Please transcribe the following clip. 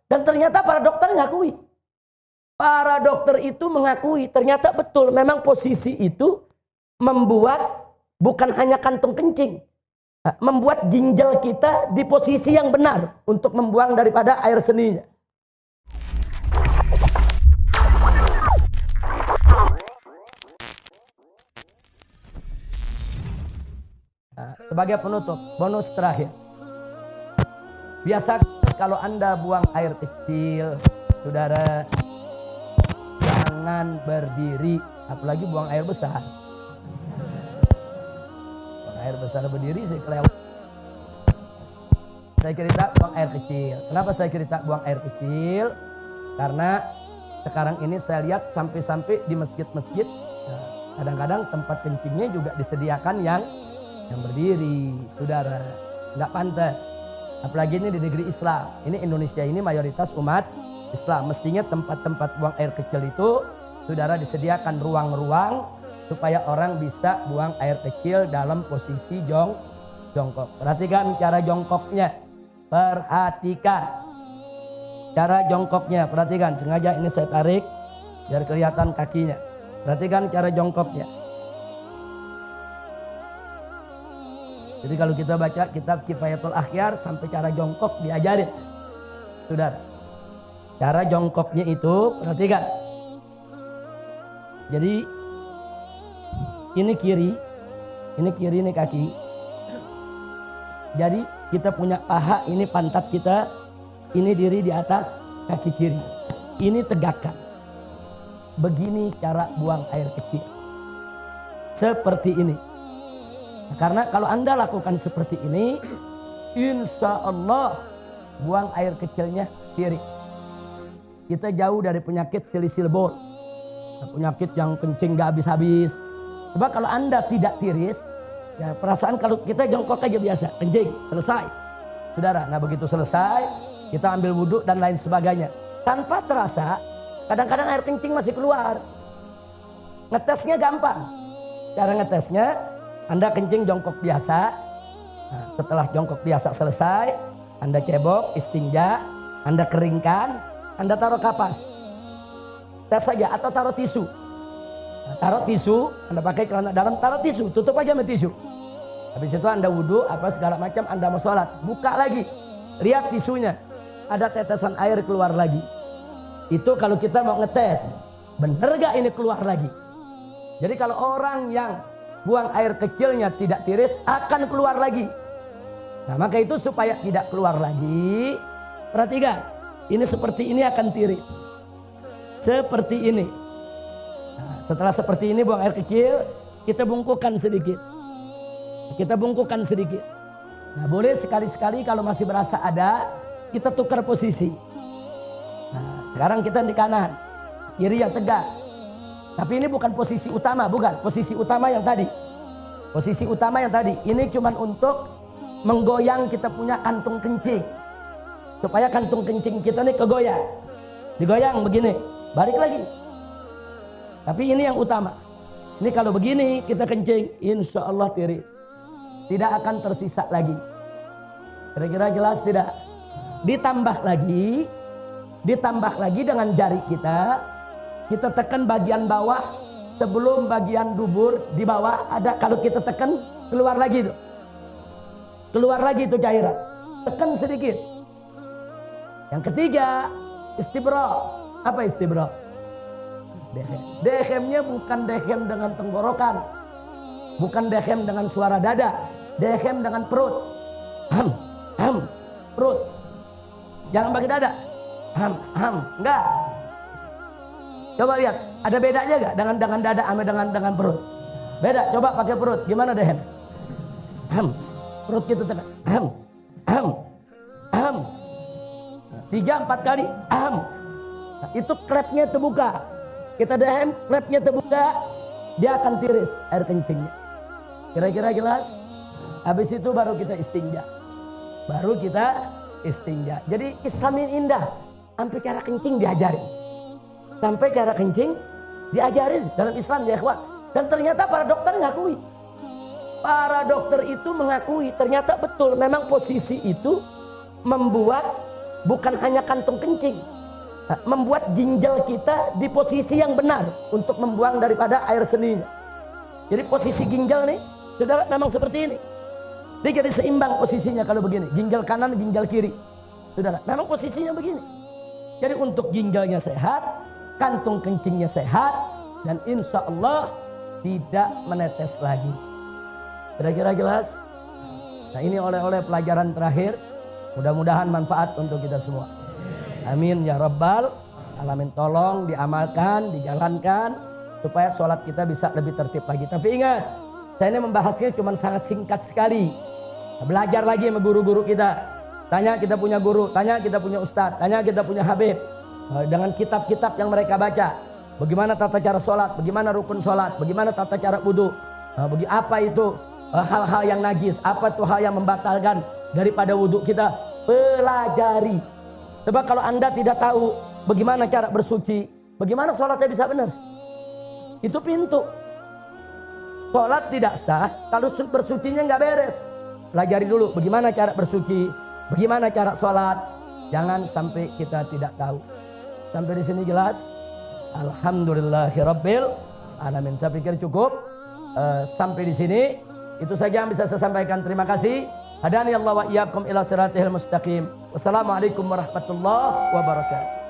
Dan ternyata para dokter ngakui. Para dokter itu mengakui ternyata betul memang posisi itu membuat bukan hanya kantung kencing. Membuat ginjal kita di posisi yang benar untuk membuang daripada air seninya. Sebagai penutup, bonus terakhir. Biasa kalau Anda buang air kecil, saudara, jangan berdiri, apalagi buang air besar. Buang air besar berdiri saya kelewat. Saya cerita buang air kecil. Kenapa saya cerita buang air kecil? Karena sekarang ini saya lihat sampai-sampai di masjid-masjid, kadang-kadang tempat kencingnya juga disediakan yang berdiri, saudara. Nggak pantas. Apalagi ini di negeri Islam. Ini Indonesia ini mayoritas umat Islam. Mestinya tempat-tempat buang air kecil itu, saudara, disediakan ruang-ruang supaya orang bisa buang air kecil dalam posisi jongkok. Perhatikan cara jongkoknya. Perhatikan cara jongkoknya. Perhatikan, sengaja ini saya tarik biar kelihatan kakinya. Perhatikan cara jongkoknya. Jadi kalau kita baca kitab Kifayatul Akhyar sampai cara jongkok diajarin. Saudara. Cara jongkoknya itu perhatikan. Jadi ini kiri ini kaki. Jadi kita punya paha, ini pantat kita, ini diri di atas kaki kiri. Ini tegakkan. Begini cara buang air kecil. Seperti ini. Nah, karena kalau Anda lakukan seperti ini, insya Allah buang air kecilnya tiris. Kita jauh dari penyakit silisil bol. Penyakit yang kencing gak habis-habis. Coba kalau Anda tidak tiris, ya perasaan kalau kita jongkok aja biasa, kencing, selesai. Saudara, nah begitu selesai, kita ambil wudhu dan lain sebagainya. Tanpa terasa, kadang-kadang air kencing masih keluar. Ngetesnya gampang. Cara ngetesnya, Anda kencing jongkok biasa. Nah, setelah jongkok biasa selesai, Anda cebok, istinja, Anda keringkan, Anda taruh kapas. Tes saja atau taruh tisu. Nah, taruh tisu, Anda pakai celana dalam, taruh tisu, tutup aja sama tisu. Habis itu Anda wudhu, apa segala macam, Anda mau sholat, buka lagi. Lihat tisunya, ada tetesan air keluar lagi. Itu kalau kita mau ngetes, bener gak ini keluar lagi? Jadi kalau orang yang buang air kecilnya tidak tiris, akan keluar lagi. Nah maka itu supaya tidak keluar lagi, perhatikan, ini seperti ini akan tiris. Seperti ini. Nah, setelah seperti ini buang air kecil, kita bungkukan sedikit. Kita bungkukan sedikit. Nah boleh sekali-sekali kalau masih berasa ada, kita tukar posisi. Nah sekarang kita di kanan, kiri yang tegak. Tapi ini bukan posisi utama, bukan. Posisi utama yang tadi. Posisi utama yang tadi. Ini cuma untuk menggoyang kita punya kantung kencing. Supaya kantung kencing kita nih kegoyang. Digoyang begini. Balik lagi. Tapi ini yang utama. Ini kalau begini kita kencing, insya Allah tiris. Tidak akan tersisa lagi. Kira-kira jelas tidak? Ditambah lagi dengan jari kita. Kita tekan bagian bawah sebelum bagian dubur di bawah ada, kalau kita tekan keluar lagi tuh. Keluar lagi itu cairan. Tekan sedikit. Yang ketiga, istibra. Apa istibra? Dehem. Dehemnya bukan dehem dengan tenggorokan. Bukan dehem dengan suara dada. Dehem dengan perut. Perut. Jangan pakai dada. Enggak. Coba lihat, ada bedanya gak dengan dada sama dengan perut? Beda, coba pakai perut. Gimana dehem? Perut kita tekan. 3-4 kali. Nah, itu klepnya terbuka. Kita dehem, klepnya terbuka, dia akan tiris air kencingnya. Kira-kira jelas? Habis itu baru kita istinja. Jadi Islam ini indah. Sampai cara kencing diajarin. Sampai cara kencing diajarin dalam Islam ya ikhwan. Dan ternyata para dokter ngakui. Para dokter itu mengakui ternyata betul memang posisi itu membuat bukan hanya kantung kencing. Nah, membuat ginjal kita di posisi yang benar untuk membuang daripada air seninya. Jadi posisi ginjal nih, saudara, memang seperti ini. Dia jadi seimbang posisinya kalau begini. Ginjal kanan, ginjal kiri. Saudara, memang posisinya begini. Jadi untuk ginjalnya sehat, kantung kencingnya sehat, dan insya Allah tidak menetes lagi. Kira-kira jelas? Nah, ini oleh-oleh pelajaran terakhir. Mudah-mudahan manfaat untuk kita semua. Amin ya rabbal alamin. Tolong diamalkan, dijalankan supaya sholat kita bisa lebih tertib lagi. Tapi ingat, saya ini membahasnya cuma sangat singkat sekali. Belajar lagi sama guru-guru kita. Tanya kita punya guru, tanya kita punya ustadz, tanya kita punya habib. Dengan kitab-kitab yang mereka baca. Bagaimana tata cara sholat, bagaimana rukun sholat, bagaimana tata cara wudhu. Apa itu hal-hal yang najis, apa itu hal yang membatalkan daripada wudhu kita. Pelajari. Sebab kalau Anda tidak tahu bagaimana cara bersuci, bagaimana sholatnya bisa benar. Itu pintu. Sholat tidak sah kalau bersucinya nggak beres. Pelajari dulu bagaimana cara bersuci, bagaimana cara sholat. Jangan sampai kita tidak tahu. Sampai di sini jelas? Alhamdulillahirabbil alamin. Saya pikir cukup. Sampai di sini. Itu saja yang bisa saya sampaikan. Terima kasih. Hadani Allah wa iyyakum ila siratil mustaqim. Wassalamualaikum warahmatullahi wabarakatuh.